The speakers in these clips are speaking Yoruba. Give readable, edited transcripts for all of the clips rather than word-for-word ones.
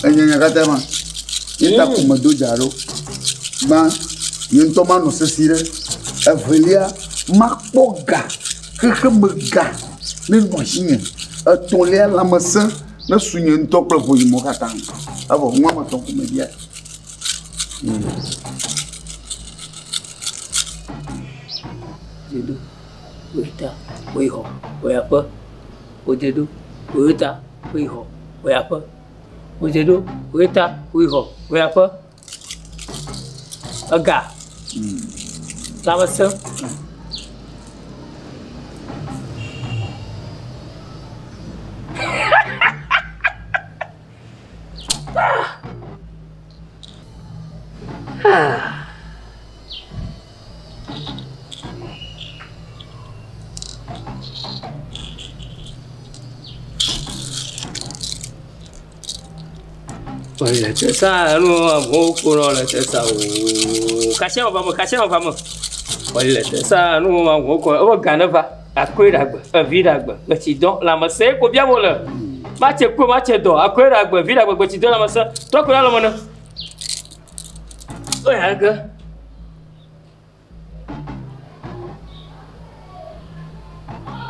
Enya katama. Ita kuma do jaro. Ma yento ma no sesire. Avelia makpoga. Kekemega. Ne machine. Atolia la massa. Na sunye ntokla vo yimo katanga. Abo ngwa maton kuma dia. Jedu. Wita. Wiho. Apa? Ojedu. Wita. Wiho. Apa? Ojedu. Wita. Wiho. Apa? Aga. Lama se. Olha, essa não vou por olha essa o cachorro vamos. Olha, essa não vou por o ganava a coisa água, a vida água. Gratidão, lá mas é com bia bola. Mate do, a coisa água, vida água, gratidão lá mas troca lá mano. Olha água.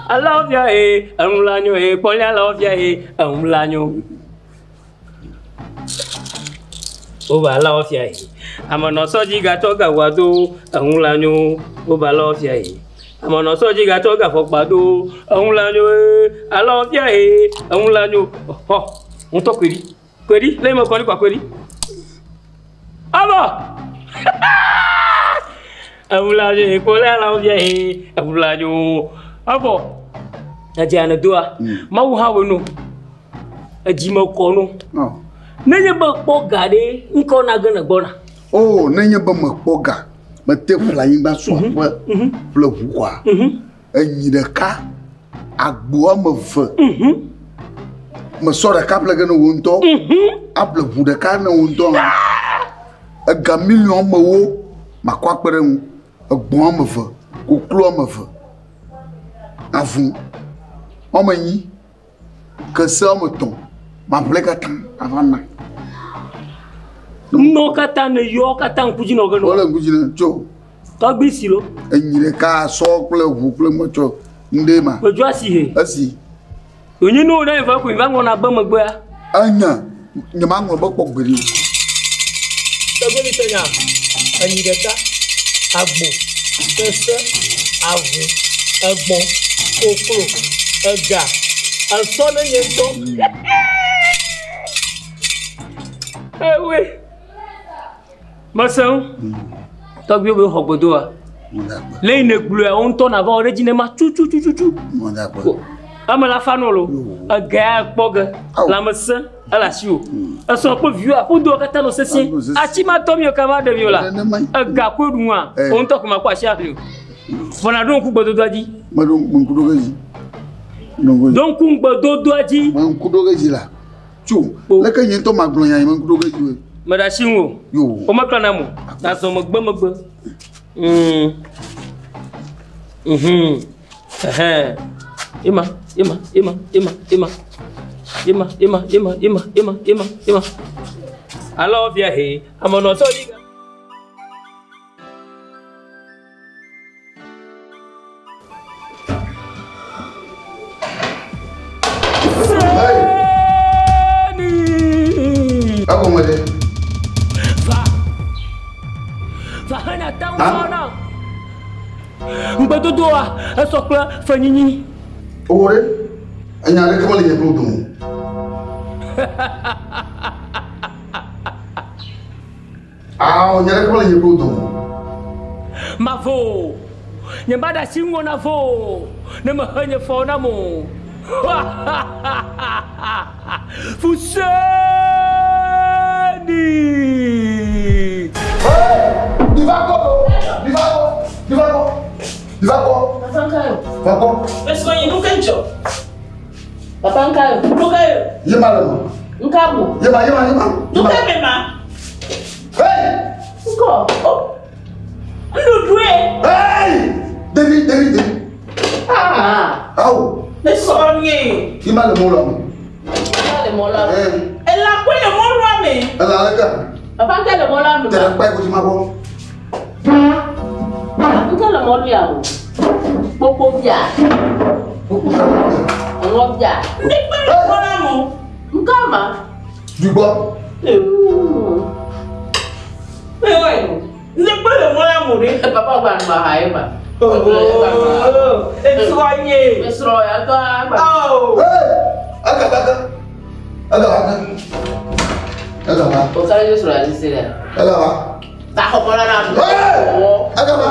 I love ya, lanyo, polha love ya, lanyo. Oba love ya, amono soji gatoga wado, lanyo, oba love ya, amono soji gatoga fokbado, lanyo, I love ya, lanyo. Oh, on to query, let me call you query. Aba! Lanyo, polha love ya, lanyo. Abo. Ajana dua mau hawo no ajima ko no nanya ba poga de nko na gana gbona oh nanya ba mapoga mate flying ba so wa flavu kwa anyireka agbo amafa ma so da kapla gana wonto apla vu de ka na wonto aga million mawo makwa pere mu agbo amafa ko klo amafa avu Omani, que ça me tombe. Ma blégatan avant na. No katane yo katan kujino gano. Wala kujino cho. Tagbi silo. Enyire ka so kle vu kle mo cho. Ndema. Ojo asihe. Asi. Onye no na eva ku iva ngona ba magbe a. Anya, nyama ngo ba pogberi. Tagbi tenya. Enyire ka agbo. Tese avu. Agbon. Okro. Aga, alsona nyento. Ewe. Masão. Togbi obo hogbodo a. Lein eglu e on ton avant originellement chu. Mon d'accord. Amala fanolo. Aga poga. La massa ala siu. Aso po viu a po do kata no sesi. Achima tomio kama de viola. Aga ko dunwa. On to kuma kwa shario. Fona don ku gbodo doji. Madon mon kudo gaji. Donc on peut dodoaji man kudogaji la chu la ka yin to maglon yan man kudogaji we madashinwo yo o makana mo na so magba ima I love ya he amono so diga Ako mo de va hana tang sana mbadodo a sokla fanyini ore anyare kamale ye produmu nyare kamale ye produmu mavo nyambada singo na vo ne mahanya fona mo Fuseni! Divago! Vago! Mas mãe, nunca entrou. Papai nunca eu. Yema. Nunca vou. Yema. Nunca me má. Hey! Nunca. Não Hey! David. Ah! Au! Mais sonhei. Yema le mola. Ela foi le mola. ẹ là á gà. Papa kẹ́ lè mọ́ lámì. Tẹ̀lé pẹ́ kó ti máa bọ́. Kẹ́ lè mọ́ lóyà o. Pópó bíà. Ọ̀wọ́ bíà. Ní pé mọ́ lámù. Nǹkan mà. Dùgbọ́. Ní pé mọ́ lámù rí. Papa gba ní ma ha yẹ ma. Ètò ayé. Sọ̀rọ̀ yà tó a gbà. Agàbàgà. O sáré yóò sọ̀rọ̀ àti sílẹ̀. Agàbà. Ta ọ̀pọ̀ lára mi. Agàbà.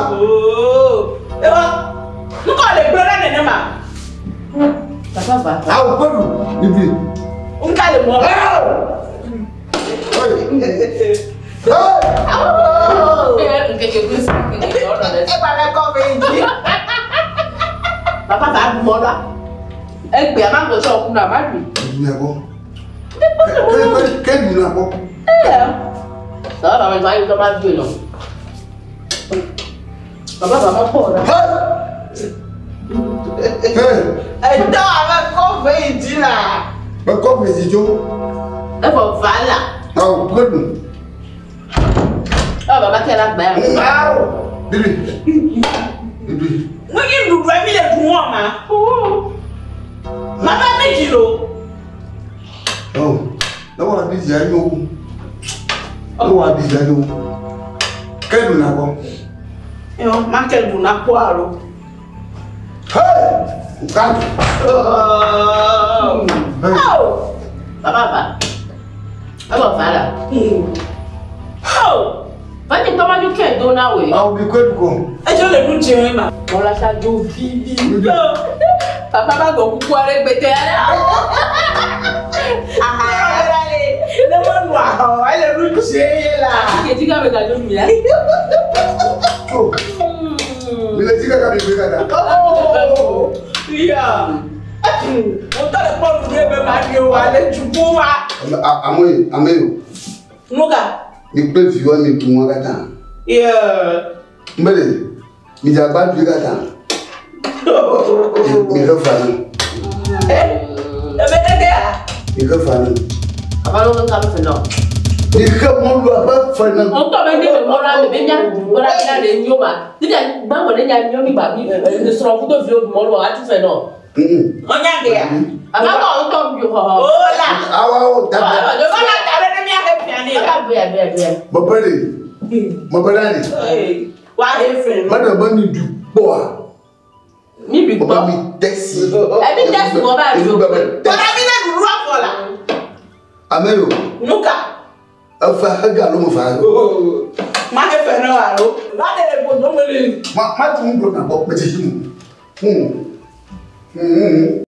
Ewa, nkọ le gbé lẹ́nu ní ma. Papa bá. Àwọn gbọ́dọ̀ níbí. Nka le mọ́. Nkeke kú sí nkeke ọ̀nà lẹ́sìn. Ẹ gbàgbé kọ́ mi jí. Papa bá bu mọ́ lọ. Ẹ gbé a máa ń gbọ́sọ̀ ọkùnrin àmà bì. Ìdùnnú ẹ̀kọ́. Kẹ́ẹ̀dù náà kọ́. Sọ̀rọ̀ bàbá ìgbà yìí tó bá gbé lọ. Bàbá bàbá pọ̀ rẹ̀. Ẹ̀dọ́ àwọn kọ́ mi jí la. Ẹ̀kọ́ fèsì jó. Ẹ bọ̀ fàálà. Àwọn gbọ́dọ̀. Ọ bàbá kẹ́ra gbà yà. Bíbí. Mo yí dùdú ẹ̀mí lè dùn wọ́n ma. Màmá méjì lò. Lọ́wọ́ àdìsí ayé owó. Lọ́wọ́ àdìsí ayé owó. Kẹ́ẹ̀dù náà kọ́. Ẹ̀wọ̀n máa kẹ́ dùn náà kó àrò. Bàbá bà. Ẹ bọ̀ fàálà. Fẹ́ni tọ́mọ́jú kẹ́ẹ̀dó náà wẹ̀. Àwọn òbí kẹ́ẹ̀dù kọ́. Ẹjọ́ lè dùn jẹun mà. Wọ́n láṣáájú bíbí. Bàbá bá gbọ̀ kúkú arẹ́ gbẹ̀tẹ̀ arẹ́. Lẹ́wọ̀n nù àhọ̀ ẹ lè dùn jẹun la. Kejì ká bẹ̀ gàdó mi yá. Mílẹ̀ tí kàkà mi gbé kàkà. Ìyá. Mo tọ́lẹ̀ pọ́ọ̀lù ní ẹgbẹ́ máa ní wa lẹ́jú fún wa. Àmọ́ yòó. Nuka. Mi pé fi wọ́n mi tún wọn kàtà. Mbẹ́lẹ̀, mi jà bá dùn kàtà. Mi kẹ́ fà náà. Ẹ bẹ dẹ́gẹ́ à? Mi kẹ́ fà náà. Bàbá ló ń kàlù fẹ̀ náà. Mi kẹ́ mọ́ lu àbá fà náà. Mo tọ́ bẹ ní ìmọ̀ra mi bẹ nya ìmọ̀ra mi náà lè ní o ma. Dídà báwo ni nya ní o mi gbà mí sọ̀rọ̀ fún tó fi o mọ̀ lọ àti fẹ̀ náà. Ọ̀nyá gẹ̀ yà. Bàbá bá o tọ́ mi họ̀. Ó là. Àwa ò dàgbà. Bọ́lá tàbí ní mi àgbẹ̀ fìyà ní ìlà. Bàbá bẹ̀rẹ̀ bẹ̀rẹ̀ bẹ̀rẹ̀. Mo bẹ́rẹ̀ ni. Wà á yẹ fẹ̀ nù. Má dàgbà ní du pọ̀ à. Mi bì gbọ́. Bàbá mi tẹ̀sí. Ẹbí tẹ̀sí wọ́n bá mi o. Bọ́lá mi náà dùn rọ́pọ̀ la. Àmọ́ yòó. Nuka. Ẹ fẹ́ ẹgbẹ́ àlọ́ mo fà á. Má yẹ fẹ̀ náà wà ló. Má lè lè bọ̀ tó mẹ́lẹ̀. Má tún ń dùn nàbọ̀ pẹ̀tẹ́ yìí mu.